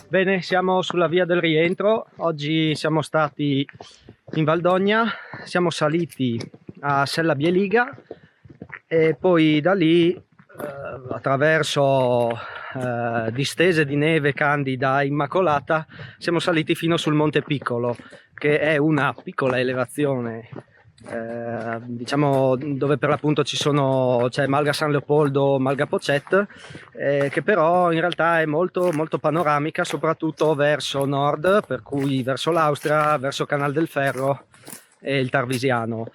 Bene, siamo sulla via del rientro. Oggi siamo stati in Valdogna, siamo saliti a Sella Bieliga e poi da lì attraverso distese di neve candida e immacolata siamo saliti fino sul Monte Piccolo, che è una piccola elevazione diciamo dove per l'appunto c'è Malga San Leopoldo, Malga Pocet, che però in realtà è molto panoramica, soprattutto verso nord, per cui verso l'Austria, verso Canal del Ferro e il Tarvisiano.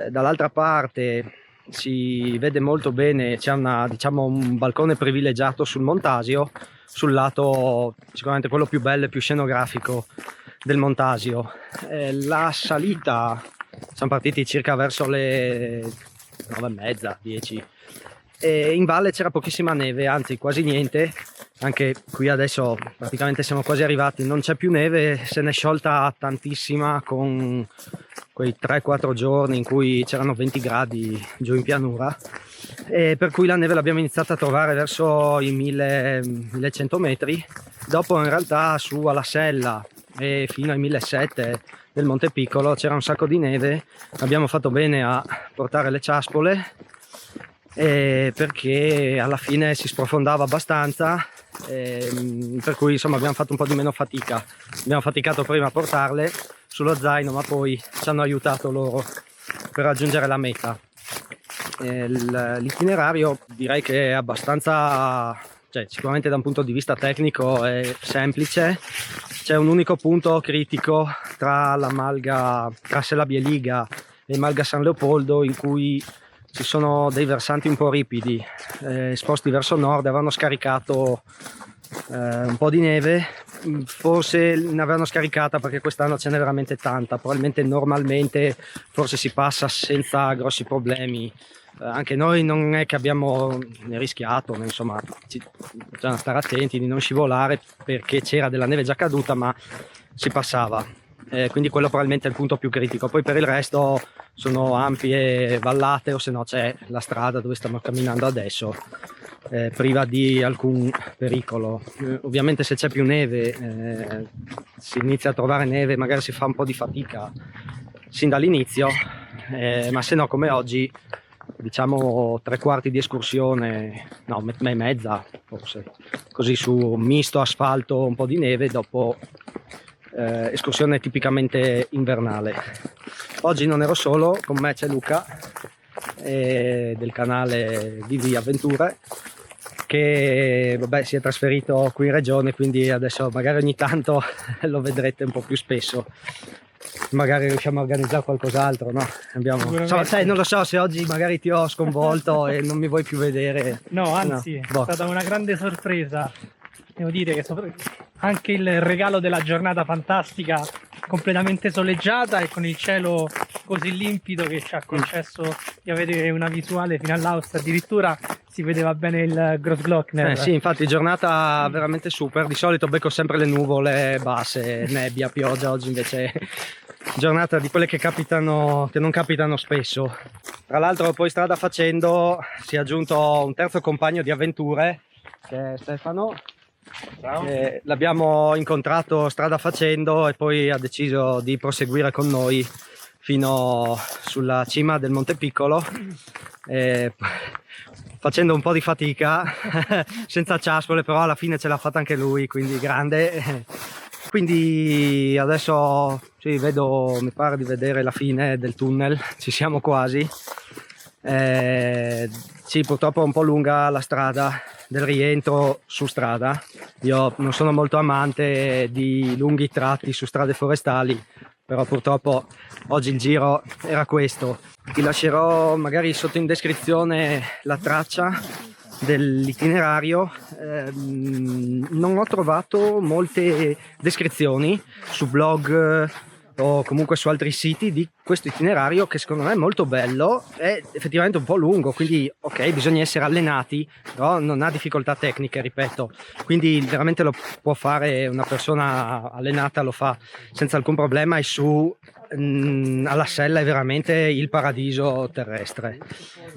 Dall'altra parte si vede molto bene, c'è un balcone privilegiato sul Montasio, sul lato sicuramente quello più bello e più scenografico del Montasio. La salita, siamo partiti circa verso le 9:30, 10, e in valle c'era pochissima neve, anzi quasi niente. Anche qui adesso praticamente siamo quasi arrivati, non c'è più neve, se n'è sciolta tantissima con quei 3-4 giorni in cui c'erano 20 gradi giù in pianura, e per cui la neve l'abbiamo iniziata a trovare verso i 1100 metri. Dopo in realtà su alla Sella e fino ai 1700 del Monte Piccolo c'era un sacco di neve. Abbiamo fatto bene a portare le ciaspole perché alla fine si sprofondava abbastanza, per cui insomma abbiamo fatto un po' di meno fatica. Abbiamo faticato prima a portarle sullo zaino, ma poi ci hanno aiutato loro per raggiungere la meta. L'itinerario direi che è abbastanza, sicuramente da un punto di vista tecnico è semplice. C'è un unico punto critico tra Sella Bieliga e Malga San Leopoldo, in cui ci sono dei versanti un po' ripidi, esposti verso nord. Avevano scaricato un po' di neve, forse ne avevano scaricata perché quest'anno ce n'è veramente tanta. Probabilmente normalmente forse si passa senza grossi problemi. Anche noi non è che abbiamo rischiato, insomma bisogna stare attenti di non scivolare perché c'era della neve già caduta, ma si passava, quindi quello probabilmente è il punto più critico. Poi per il resto sono ampie vallate, o se no c'è la strada dove stiamo camminando adesso, priva di alcun pericolo. Ovviamente se c'è più neve, si inizia a trovare neve, magari si fa un po' di fatica sin dall'inizio, ma se no come oggi, diciamo 3/4 di escursione, no, e mezza forse, così su misto asfalto, un po' di neve, dopo escursione tipicamente invernale. Oggi non ero solo, con me c'è Luca del canale Vivi Avventure, che vabbè, si è trasferito qui in regione, quindi adesso magari ogni tanto lo vedrete un po' più spesso. Magari riusciamo a organizzare qualcos'altro, no? Non lo so se oggi magari ti ho sconvolto e non mi vuoi più vedere. No, anzi, è stata una grande sorpresa. Devo dire che anche il regalo della giornata fantastica, completamente soleggiata e con il cielo così limpido, che ci ha concesso di avere una visuale fino all'Austria. Addirittura si vedeva bene il Grossglockner. Sì, infatti giornata veramente super. Di solito becco sempre le nuvole basse, nebbia, pioggia. Oggi invece giornata di quelle che non capitano spesso. Tra l'altro poi strada facendo si è aggiunto un terzo compagno di avventure, che è Stefano. L'abbiamo incontrato strada facendo e poi ha deciso di proseguire con noi fino sulla cima del Monte Piccolo, facendo un po' di fatica senza ciaspole, però alla fine ce l'ha fatta anche lui, quindi grande. Quindi adesso mi pare di vedere la fine del tunnel, ci siamo quasi. Sì, purtroppo è un po' lunga la strada del rientro su strada. Io non sono molto amante di lunghi tratti su strade forestali, però purtroppo oggi il giro era questo. Ti lascerò magari sotto in descrizione la traccia dell'itinerario. Non ho trovato molte descrizioni su blog o comunque su altri siti di questo itinerario, che secondo me è molto bello, è effettivamente un po' lungo, quindi ok, bisogna essere allenati, però non ha difficoltà tecniche, ripeto, quindi veramente lo può fare una persona allenata, lo fa senza alcun problema, e su alla Sella è veramente il paradiso terrestre.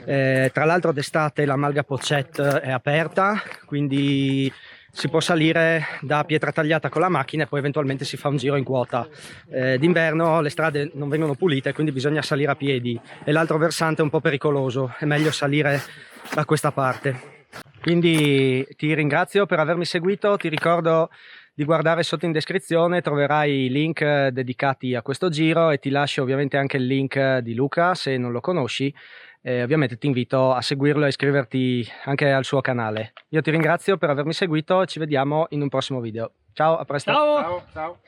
Tra l'altro d'estate la Malga Poccet è aperta, quindi si può salire da Pietratagliata con la macchina e poi eventualmente si fa un giro in quota. D'inverno le strade non vengono pulite, quindi bisogna salire a piedi, e l'altro versante è un po' pericoloso, è meglio salire da questa parte. Quindi ti ringrazio per avermi seguito, ti ricordo di guardare sotto in descrizione, troverai i link dedicati a questo giro, e ti lascio ovviamente anche il link di Luca se non lo conosci. Ovviamente ti invito a seguirlo e iscriverti anche al suo canale. Io ti ringrazio per avermi seguito e ci vediamo in un prossimo video. Ciao, a presto. Ciao! Ciao, ciao.